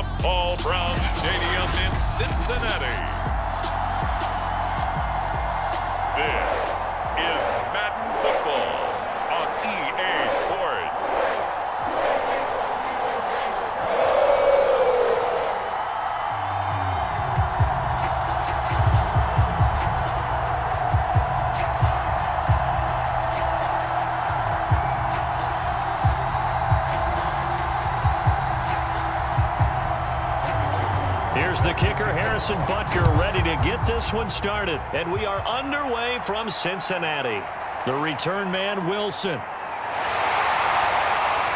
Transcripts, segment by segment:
from Paul Brown Stadium in Cincinnati. This is Madden Football on EA Sports. Here's the kicker, Harrison Butker, ready to get this one started. And we are underway from Cincinnati. The return man, Wilson.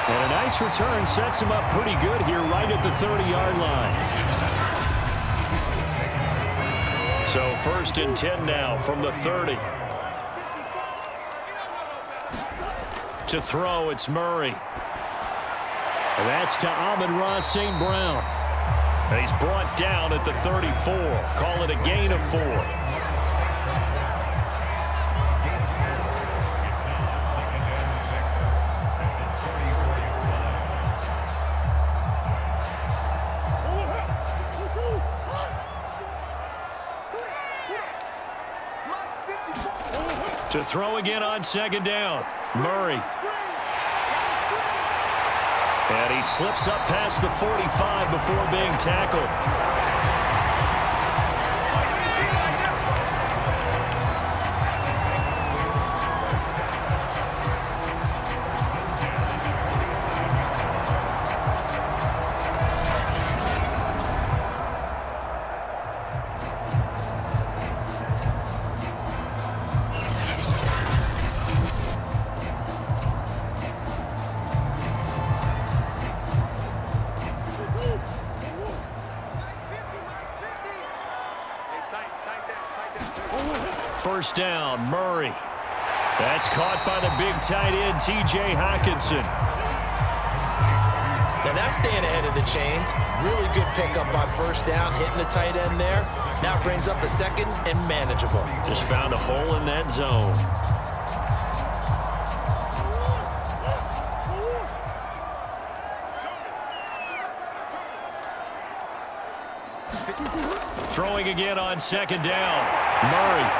And a nice return sets him up pretty good here right at the 30-yard line. So 1st and 10 now from the 30. To throw, it's Murray. And that's to Amon-Ra St. Brown. And he's brought down at the 34. Call it a gain of 4. To throw again on 2nd down. Murray. And he slips up past the 45 before being tackled. First down, Murray. That's caught by the big tight end, T.J. Hockenson. Now that's staying ahead of the chains. Really good pickup on 1st down, hitting the tight end there. Now brings up a 2nd and manageable. Just found a hole in that zone. Throwing again on 2nd down. Murray.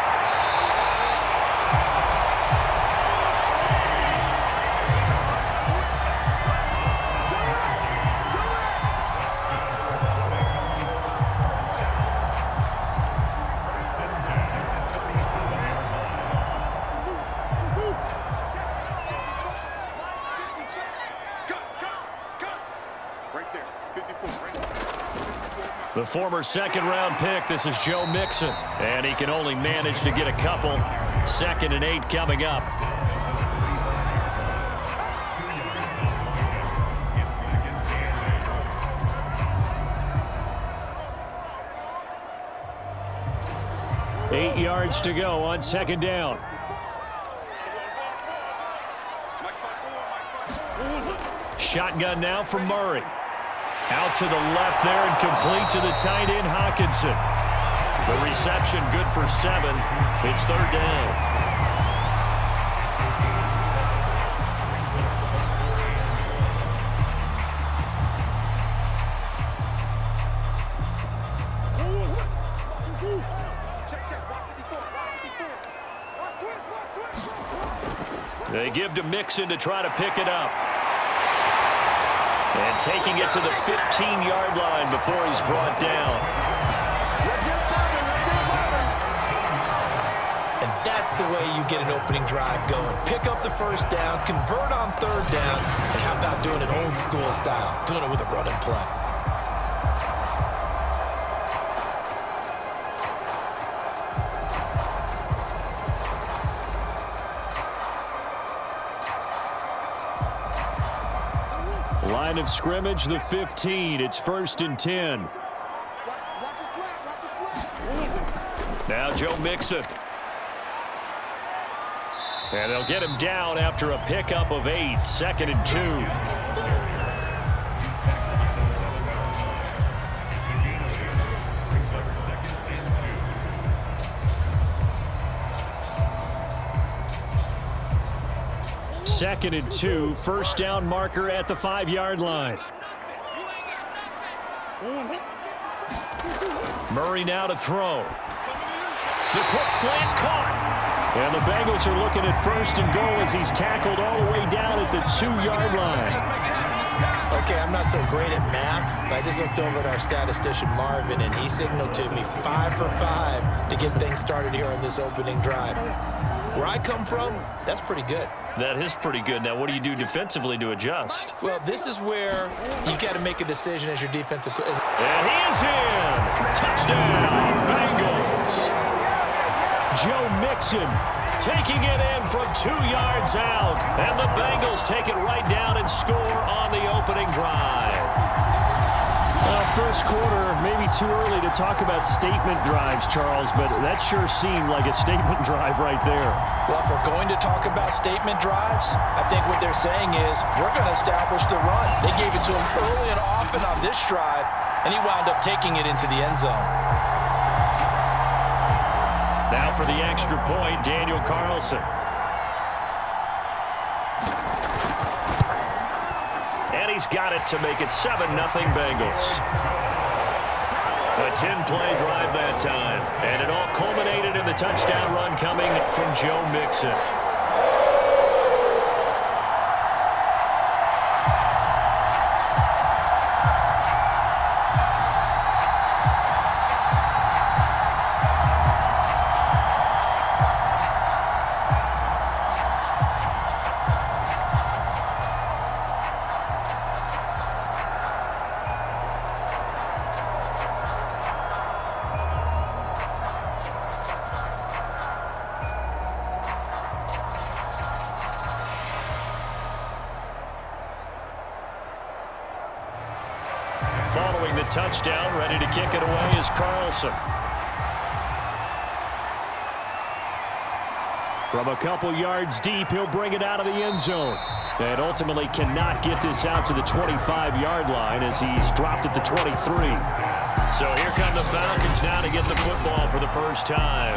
The former 2nd-round pick, this is Joe Mixon. And he can only manage to get a couple. 2nd and 8 coming up. Eight yards to go on 2nd down. Shotgun now from Murray. Out to the left there and complete to the tight end, Hockenson. The reception good for 7. It's 3rd down. They give to Mixon to try to pick it up. And taking it to the 15-yard line before he's brought down. And that's the way you get an opening drive going. Pick up the 1st down, convert on 3rd down, and how about doing it old school style, doing it with a run and play. Line of scrimmage, the 15. It's 1st and 10. Now Joe Mixon. And they'll get him down after a pickup of 8. 2nd and 2. Second and 2, 1st down marker at the 5-yard line. Murray now to throw. The quick slant caught. And the Bengals are looking at first and goal as he's tackled all the way down at the 2-yard line. Okay, I'm not so great at math, but I just looked over at our statistician, Marvin, and he signaled to me 5 for 5 to get things started here on this opening drive. Where I come from, that's pretty good. That is pretty good. Now, what do you do defensively to adjust? Well, this is where you got to make a decision as your defensive. And he is in. Touchdown, Bengals. Joe Mixon taking it in from 2 yards out. And the Bengals take it right down and score on the opening drive. First quarter, maybe too early to talk about statement drives, Charles, but that sure seemed like a statement drive right there. Well, if we're going to talk about statement drives, I think what they're saying is we're going to establish the run. They gave it to him early and often on this drive, and he wound up taking it into the end zone. Now for the extra point, Daniel Carlson. And he's got it to make it 7-0 Bengals. A 10-play drive that time. And it all culminated in the touchdown run coming from Joe Mixon. Following the touchdown, ready to kick it away is Carlson. From a couple yards deep, he'll bring it out of the end zone. And ultimately cannot get this out to the 25-yard line as he's dropped at the 23. So here come the Falcons now to get the football for the first time.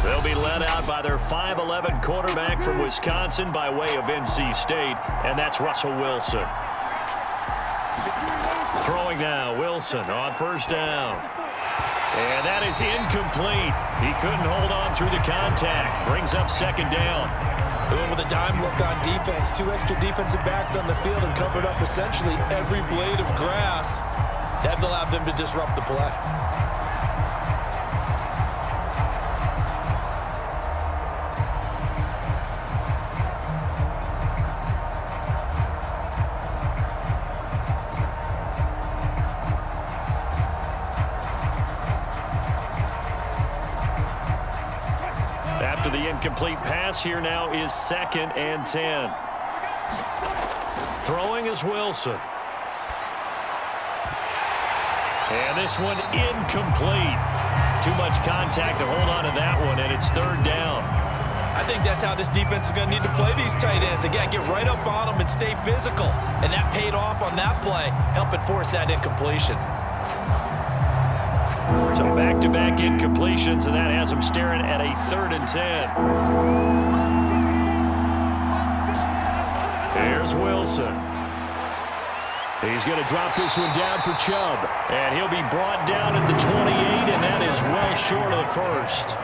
They'll be led out by their 5'11" quarterback from Wisconsin by way of NC State, and that's Russell Wilson. Throwing now, Wilson on first down. And that is incomplete. He couldn't hold on through the contact. Brings up second down. Doing with a dime look on defense. 2 extra defensive backs on the field and covered up essentially every blade of grass. That allowed them to disrupt the play. After the incomplete pass, here now is 2nd and 10. Throwing is Wilson. And this one incomplete. Too much contact to hold on to that one, and it's 3rd down. I think that's how this defense is going to need to play these tight ends. Again, get right up on them and stay physical. And that paid off on that play, helping force that incompletion. So back-to-back incompletions, and that has him staring at a 3rd and 10. Here's Wilson. He's going to drop this one down for Chubb. And he'll be brought down at the 28, and that is well short of the first.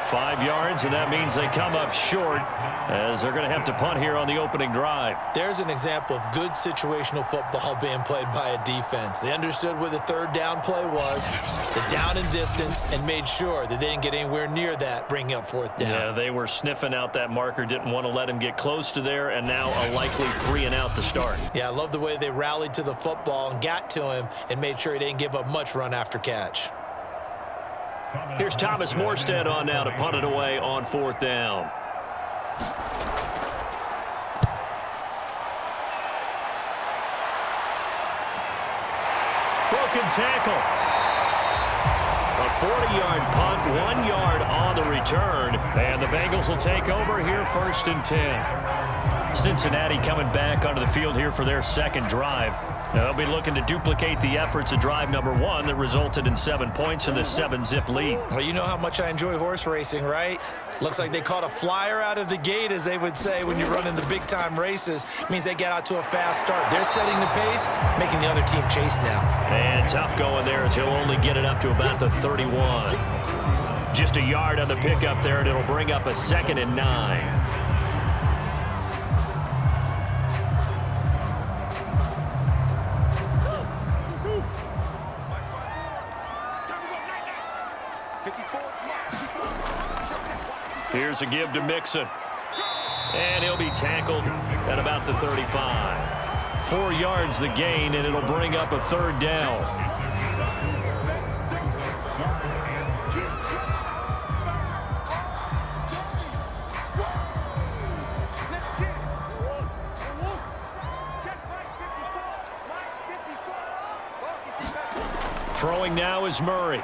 5 yards, and that means they come up short as they're going to have to punt here on the opening drive. There's an example of good situational football being played by a defense. They understood where the 3rd down play was, the down and distance, and made sure that they didn't get anywhere near that, bringing up 4th down. Yeah, they were sniffing out that marker, didn't want to let him get close to there, and now a likely 3 and out to start. Yeah, I love the way they rallied to the football and got to him and made sure he didn't give up much run after catch. Here's Thomas Morstead on now to punt it away on 4th down. Broken tackle. A 40-yard punt, 1 yard on the return. And the Bengals will take over here 1st and 10. Cincinnati coming back onto the field here for their second drive. They'll be looking to duplicate the efforts of drive number 1 that resulted in 7 points in this 7-zip lead. Well, you know how much I enjoy horse racing, right? Looks like they caught a flyer out of the gate, as they would say when you're running the big-time races. Means they get out to a fast start. They're setting the pace, making the other team chase now. And tough going there as he'll only get it up to about the 31. Just a yard on the pickup there, and it'll bring up a 2nd and 9. Here's a give to Mixon. And he'll be tackled at about the 35. 4 yards the gain, and it'll bring up a 3rd down. Throwing now is Murray.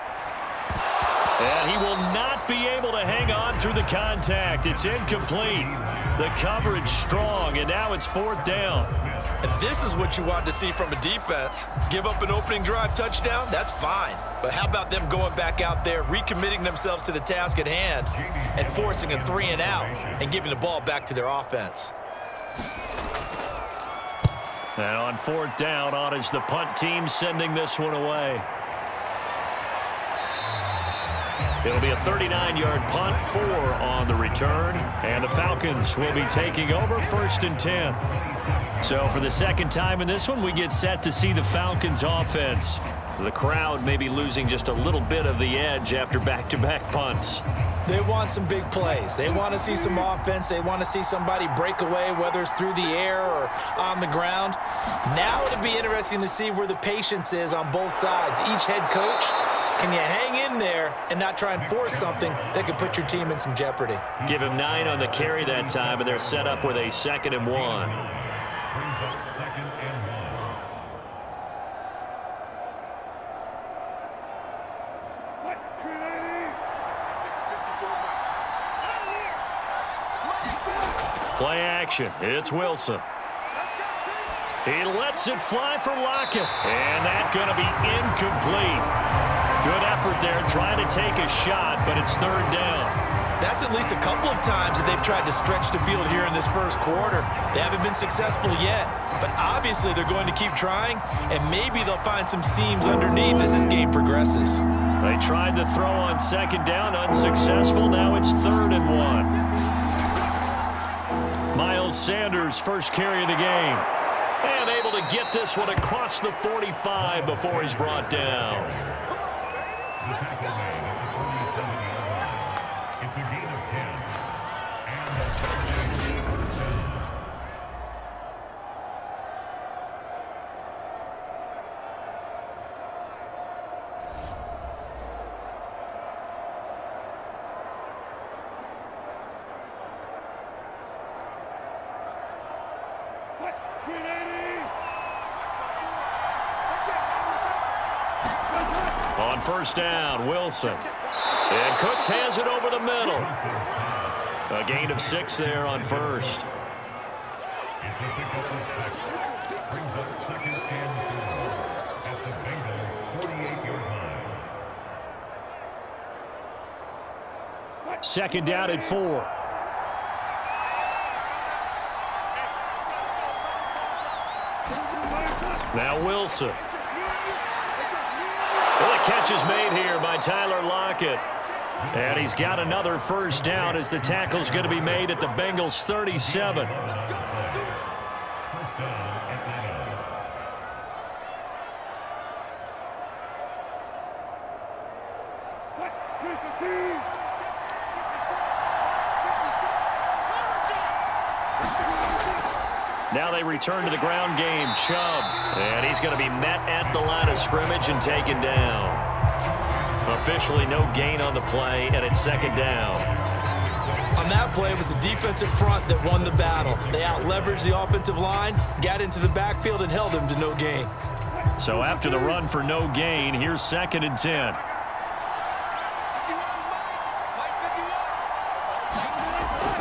And he will not be able to hang on through the contact. It's incomplete. The coverage strong, and now it's 4th down. And this is what you want to see from a defense. Give up an opening drive touchdown, that's fine. But how about them going back out there, recommitting themselves to the task at hand, and forcing a 3 and out, and giving the ball back to their offense. And on 4th down, on is the punt team sending this one away. It'll be a 39-yard punt, 4 on the return, and the Falcons will be taking over 1st and 10. So for the second time in this one, we get set to see the Falcons offense. The crowd may be losing just a little bit of the edge after back-to-back punts. They want some big plays. They want to see some offense. They want to see somebody break away, whether it's through the air or on the ground. Now it'll be interesting to see where the patience is on both sides. Each head coach, can you hang in there and not try and force something that could put your team in some jeopardy? Give him 9 on the carry that time, and they're set up with a 2nd and 1. Play action. It's Wilson. He lets it fly for Lockett. And that's going to be incomplete. Good effort there trying to take a shot, but it's 3rd down. That's at least a couple of times that they've tried to stretch the field here in this first quarter. They haven't been successful yet, but obviously they're going to keep trying, and maybe they'll find some seams underneath as this game progresses. They tried to throw on 2nd down, unsuccessful. Now it's 3rd and 1. Miles Sanders, first carry of the game. And able to get this one across the 45 before he's brought down. It's a gain of 10. On 1st down, Wilson. And Cooks has it over the middle. A gain of 6 there on 1st. Brings up 2nd and 4 at the Bengals 48-yard line. 2nd down at 4. Now Wilson. Well, the catch is made here by Tyler Lockett. And he's got another 1st down as the tackle's going to be made at the Bengals 37. Now they return to the ground game. Chubb. And he's going to be met at the line of scrimmage and taken down. Officially no gain on the play, and it's 2nd down. On that play, it was the defensive front that won the battle. They out-leveraged the offensive line, got into the backfield, and held him to no gain. So after the run for no gain, here's 2nd and 10.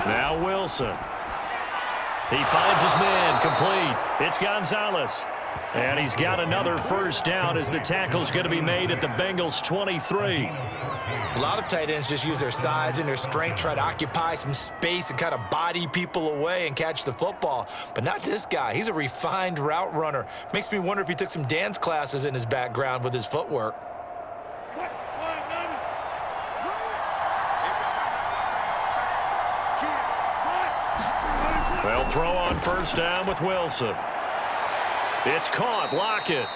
Now Wilson. He finds his man, complete. It's Gonzalez. And he's got another first down as the tackle's going to be made at the Bengals 23. A lot of tight ends just use their size and their strength, try to occupy some space and kind of body people away and catch the football. But not this guy. He's a refined route runner. Makes me wonder if he took some dance classes in his background with his footwork. They'll throw on first down with Wilson. It's caught. Lockett.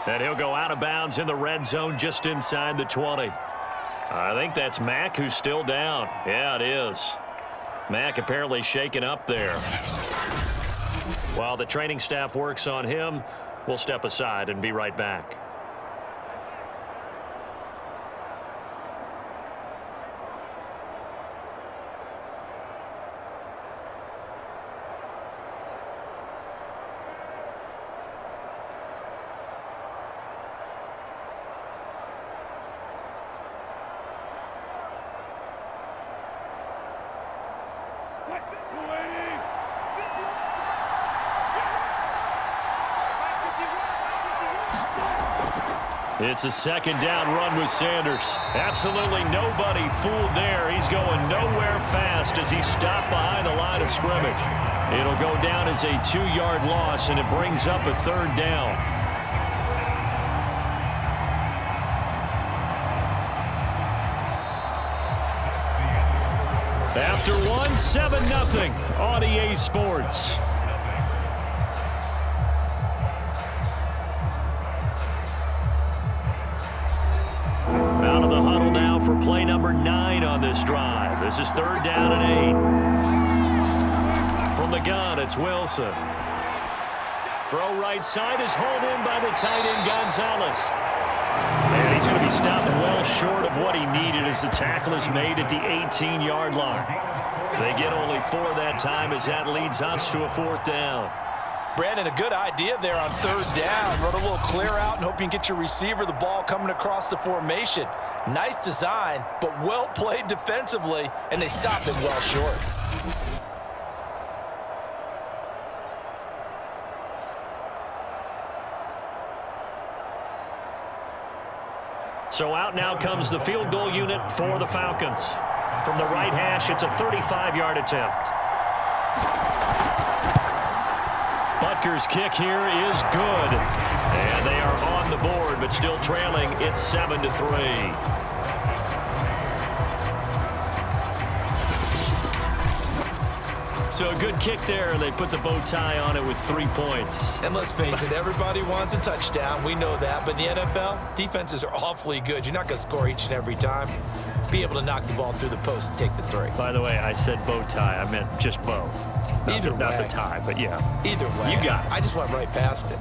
And he'll go out of bounds in the red zone just inside the 20. I think that's Mack who's still down. Yeah, it is. Mack apparently shaken up there. While the training staff works on him, we'll step aside and be right back. It's a second down run with Sanders. Absolutely nobody fooled there. He's going nowhere fast as he's stopped behind the line of scrimmage. It'll go down as a 2-yard loss, and it brings up a third down. After one, 7-0 on EA Sports. Out of the huddle now for play number 9 on this drive. This is 3rd down and 8. From the gun, it's Wilson. Throw right side is hauled in by the tight end Gonzalez. And he's going to be stopped well short of what he needed as the tackle is made at the 18-yard line. They get only 4 that time as that leads us to a 4th down. Brandon, a good idea there on 3rd down. Run a little clear out and hope you can get your receiver the ball coming across the formation. Nice design, but well played defensively, and they stopped it well short. So out now comes the field goal unit for the Falcons. From the right hash, it's a 35-yard attempt. Butker's kick here is good. And they are on the board, but still trailing. It's 7-3. So a good kick there, and they put the bow tie on it with 3 points. And let's face it, everybody wants a touchdown. We know that. But in the NFL, defenses are awfully good. You're not going to score each and every time. Be able to knock the ball through the post and take the 3. By the way, I said bow tie. I meant just bow. Not the tie, but yeah. Either way. You got it. I just went right past it.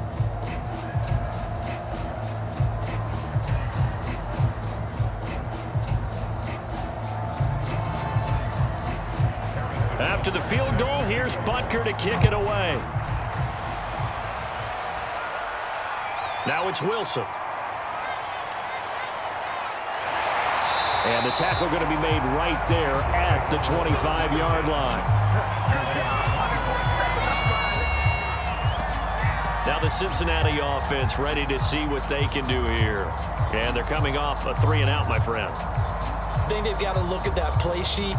After the field goal, here's Butker to kick it away. Now it's Wilson. And the tackle going to be made right there at the 25-yard line. Now the Cincinnati offense ready to see what they can do here. And they're coming off a 3-and-out, my friend. I think they've got to look at that play sheet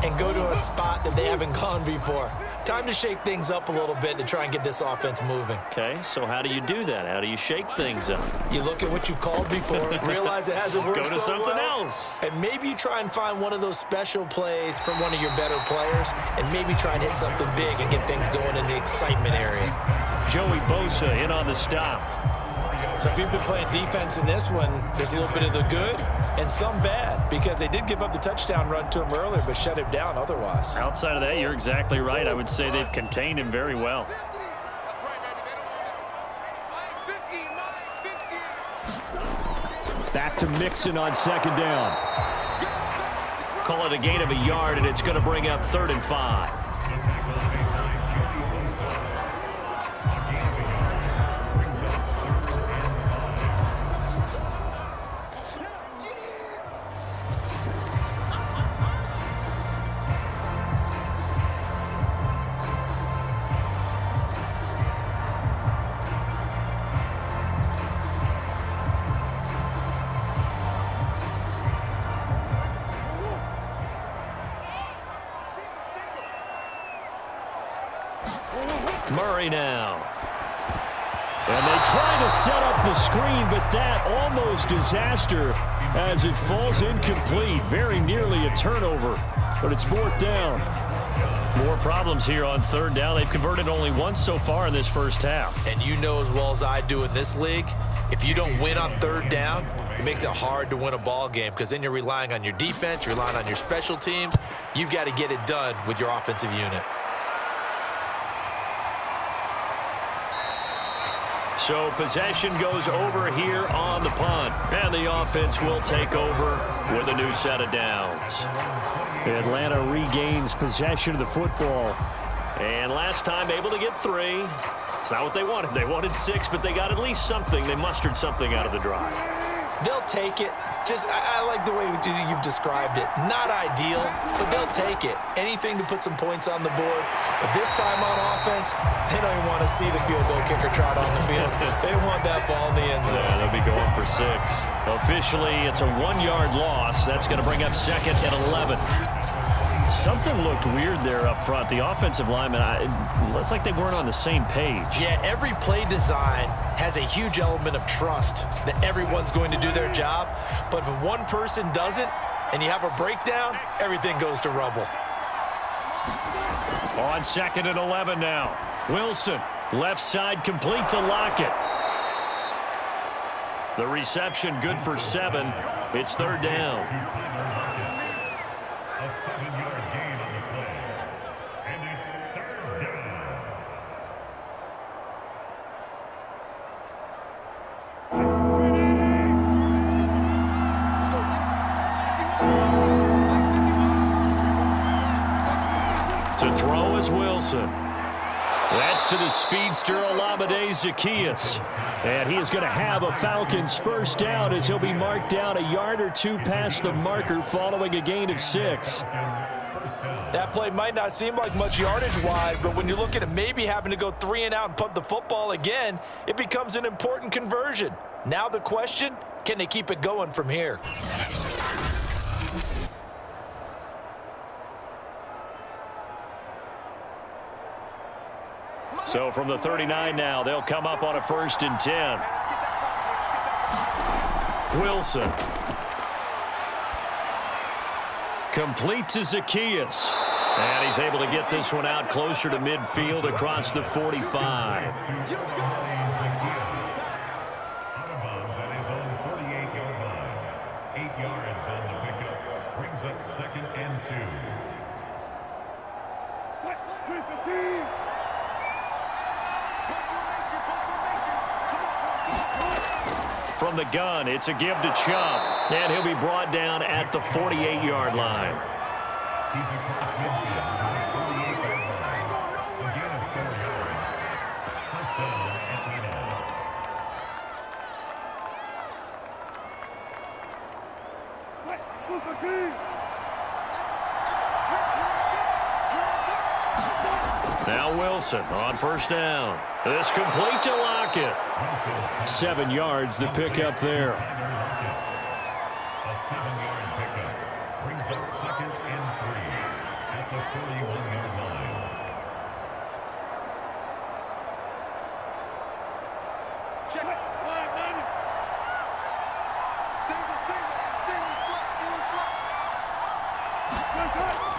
and go to a spot that they haven't gone before. Time to shake things up a little bit to try and get this offense moving. Okay, so how do you do that? How do you shake things up? You look at what you've called before, realize it hasn't worked Go to so something well, else. and maybe you try and find one of those special plays from one of your better players, and maybe try and hit something big and get things going in the excitement area. Joey Bosa in on the stop. So if you've been playing defense in this one, there's a little bit of the good and some bad, because they did give up the touchdown run to him earlier, but shut him down otherwise. Outside of that, you're exactly right. I would say they've contained him very well. Back to Mixon on 2nd down. Call it a gain of a yard, and it's going to bring up 3rd and 5. Murray now. And they try to set up the screen, but that almost disaster as it falls incomplete. Very nearly a turnover, but it's fourth down. More problems here on third down. They've converted only once so far in this first half. And you know as well as I do in this league, if you don't win on third down, it makes it hard to win a ball game because then you're relying on your defense, you're relying on your special teams. You've got to get it done with your offensive unit. So possession goes over here on the punt. And the offense will take over with a new set of downs. Atlanta regains possession of the football. And last time able to get 3. It's not what they wanted. They wanted 6, but they got at least something. They mustered something out of the drive. They'll take it. I like the way you've described it. Not ideal, but they'll take it. Anything to put some points on the board. But this time on offense, they don't even want to see the field goal kicker trot on the field. They want that ball in the end zone. Yeah, they'll be going for 6. Officially, it's a 1-yard loss. That's going to bring up second and 11. Something looked weird there up front. The offensive linemen, it's like they weren't on the same page. Yeah, every play design has a huge element of trust that everyone's going to do their job. But if one person doesn't and you have a breakdown, everything goes to rubble. On second and 11 now. Wilson, left side complete to Lockett. The reception good for 7. It's third down. A 7-yard gain on the play. And it's third down. To throw is Wilson. That's to the speedster Olamide Zaccheaus. And he is going to have a Falcons first down as he'll be marked down a yard or 2 past the marker following a gain of 6. That play might not seem like much yardage-wise, but when you look at it maybe having to go 3 and out and punt the football again, it becomes an important conversion. Now the question, can they keep it going from here? So from the 39 now, they'll come up on a 1st and 10. Wilson. Complete to Zaccheaus. And he's able to get this one out closer to midfield across the 45. Out of bounds at his own 48-yard line. 8 yards on the pickup. Brings up second and 2. From the gun, it's a give to Chubb. And he'll be brought down at the 48-yard line. He's across midfield to the 48-yard line. Again at 4 yards. First down at the line. Now Wilson on first down. This complete to Lockett. 7 yards, the pickup there. A 7-yard pickup. Brings up second and 3 at the 31-yard line. Check it.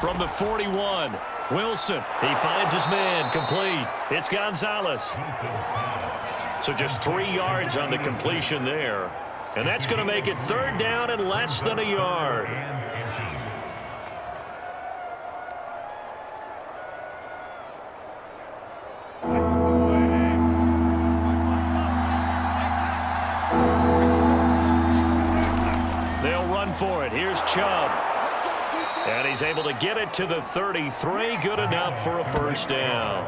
From the 41, Wilson. He finds his man, complete. It's Gonzalez. So just 3 yards on the completion there. And that's going to make it third down and less than a yard. They'll run for it. Here's Chubb. And he's able to get it to the 33. Good enough for a first down.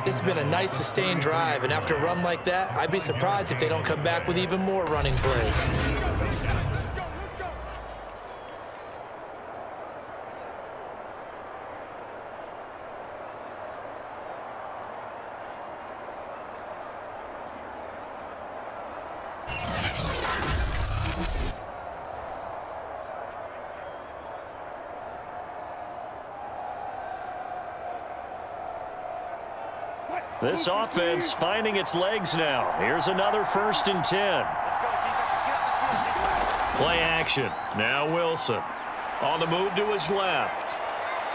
This has been a nice sustained drive, and after a run like that, I'd be surprised if they don't come back with even more running plays. This offense finding its legs now. Here's another 1st and 10. Play action. Now Wilson on the move to his left.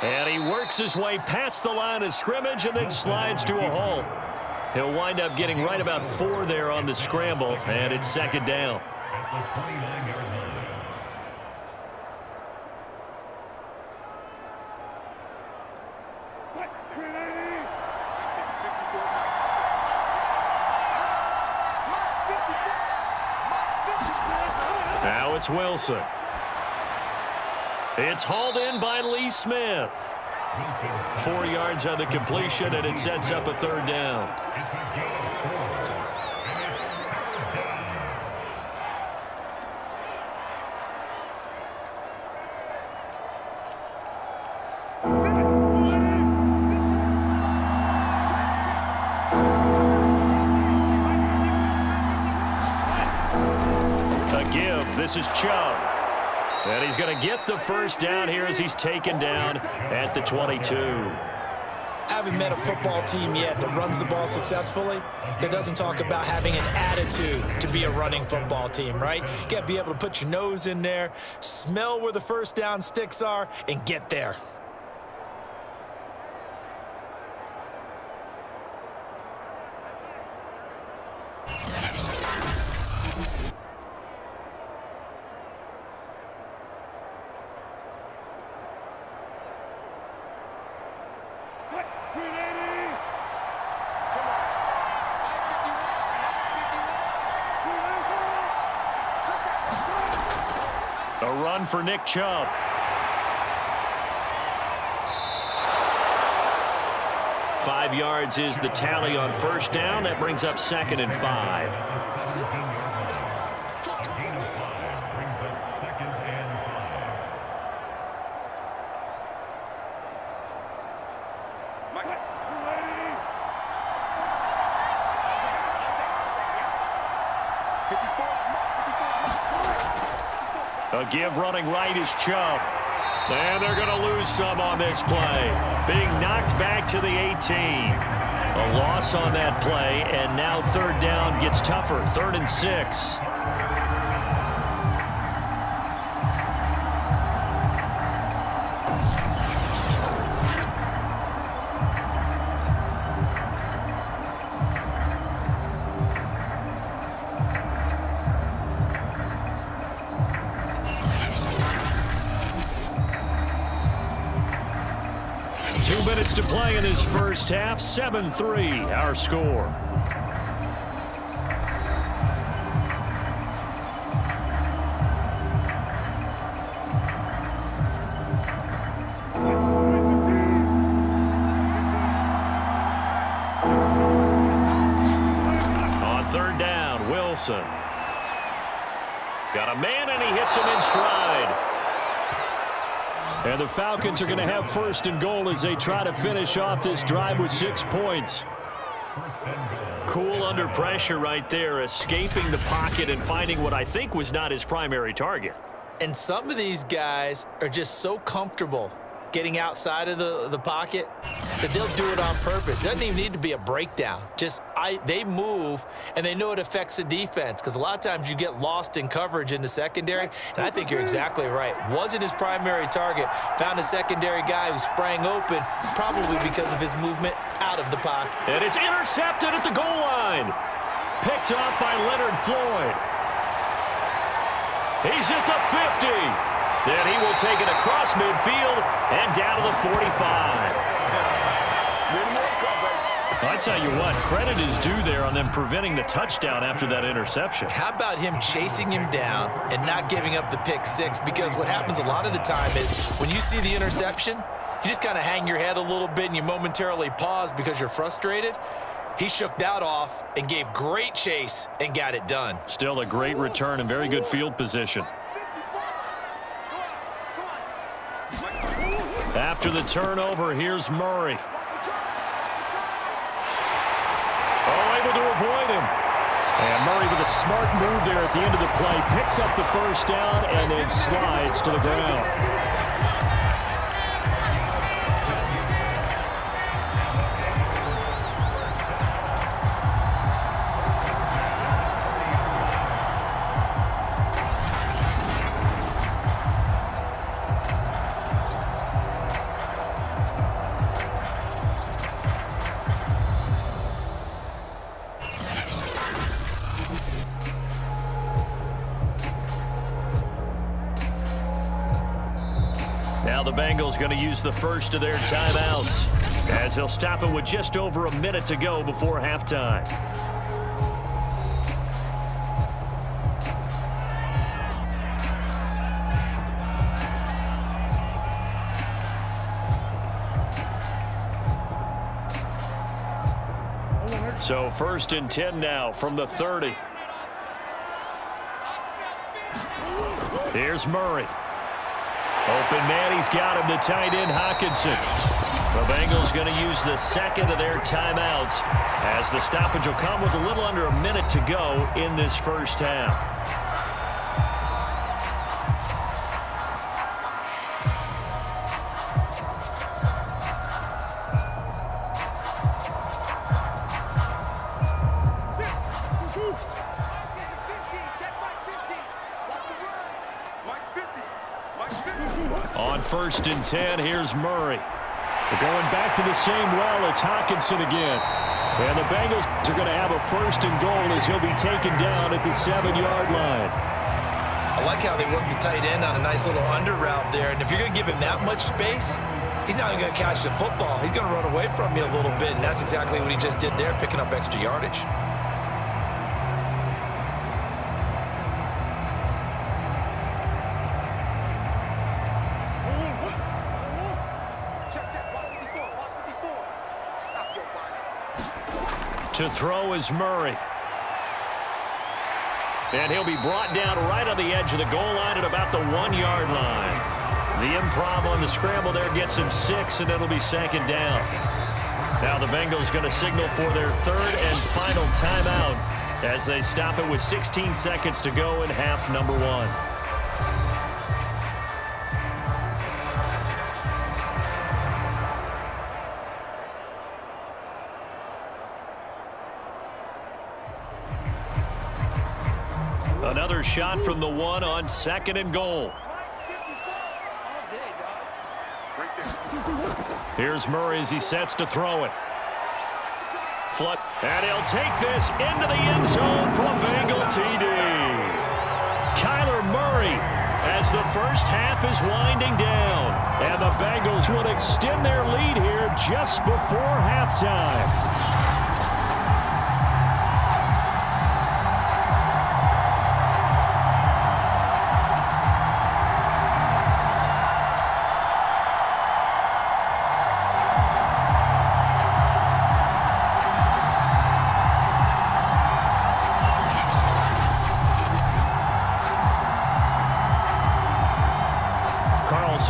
And he works his way past the line of scrimmage and then slides to a hole. He'll wind up getting right about 4 there on the scramble, and it's 2nd down. At the 29-yard line. Now it's Wilson. It's hauled in by Lee Smith. 4 yards on the completion, and it sets up a 3rd down. A give. This is Chubb. And he's going to get the 1st down here as he's taken down at the 22. I haven't met a football team yet that runs the ball successfully that doesn't talk about having an attitude to be a running football team, right? You got to be able to put your nose in there, smell where the 1st down sticks are, and get there. A run for Nick Chubb. Five yards is the tally on 1st down. That brings up 2nd and 5. A give running right is Chubb. And they're going to lose some on this play. Being knocked back to the 18. A loss on that play, and now 3rd down gets tougher. 3rd and 6. To play in his first half, 7-3, our score. On 3rd down, Wilson. Got a man, and he hits him in stride. And the Falcons are going to have 1st and goal as they try to finish off this drive with 6 points. Cool under pressure right there, escaping the pocket and finding what I think was not his primary target. And some of these guys are just so comfortable getting outside of the pocket that they'll do it on purpose. It doesn't even need to be a breakdown. They move, and they know it affects the defense, because a lot of times you get lost in coverage in the secondary, and I think you're exactly right. Wasn't his primary target. Found a secondary guy who sprang open, probably because of his movement out of the pocket. And it's intercepted at the goal line. Picked up by Leonard Floyd. He's at the 50. Then he will take it across midfield and down to the 45. I tell you what, credit is due there on them preventing the touchdown after that interception. How about him chasing him down and not giving up the pick 6? Because what happens a lot of the time is when you see the interception, you just kind of hang your head a little bit and you momentarily pause because you're frustrated. He shook that off and gave great chase and got it done. Still a great return and very good field position. After the turnover, here's Murray. Able to avoid him. And Murray with a smart move there at the end of the play. Picks up the 1st down and then slides to the ground. Now the Bengals going to use the first of their timeouts, as they'll stop it with just over a minute to go before halftime. So 1st and 10 now from the 30. Here's Murray. Open man, he's got him, the tight end Hockenson. The Bengals going to use the second of their timeouts, as the stoppage will come with a little under a minute to go in this first half. On 1st and 10, here's Murray. They're going back to the same well. It's Hockenson again. And the Bengals are going to have a 1st and goal as he'll be taken down at the 7-yard line. I like how they work the tight end on a nice little under route there. And if you're going to give him that much space, he's not even going to catch the football. He's going to run away from you a little bit, and that's exactly what he just did there, picking up extra yardage. To throw is Murray. And he'll be brought down right on the edge of the goal line at about the 1-yard line. The improv on the scramble there gets him 6, and it'll be 2nd down. Now the Bengals going to signal for their 3rd and final timeout as they stop it with 16 seconds to go in half number 1. Another shot from the 1 on 2nd and goal. Here's Murray as he sets to throw it. Flood, and he'll take this into the end zone for a Bengal TD. Kyler Murray, as the first half is winding down, and the Bengals would extend their lead here just before halftime.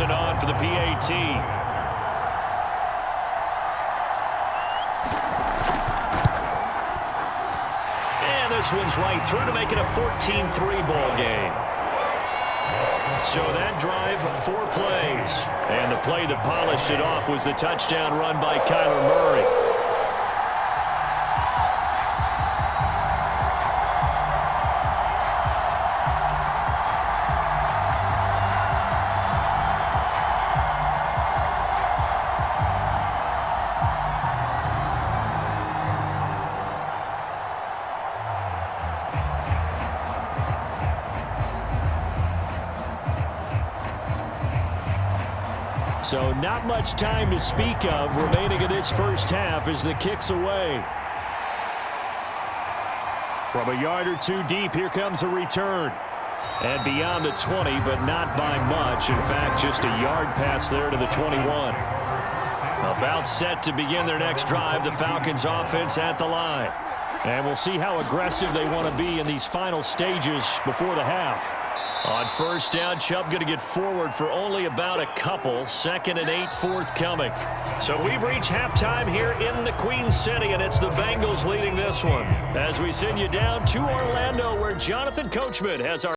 On for the PAT. And this one's right through to make it a 14-3 ball game. So that drive, 4 plays. And the play that polished it off was the touchdown run by Kyler Murray. So not much time to speak of remaining in this first half as the kick's away. From a yard or 2 deep, here comes a return. And beyond the 20, but not by much. In fact, just a yard pass there to the 21. About set to begin their next drive, the Falcons offense at the line. And we'll see how aggressive they want to be in these final stages before the half. On 1st down, Chubb going to get forward for only about a couple. 2nd and 8 forthcoming. So we've reached halftime here in the Queen City, and it's the Bengals leading this one. As we send you down to Orlando, where Jonathan Coachman has our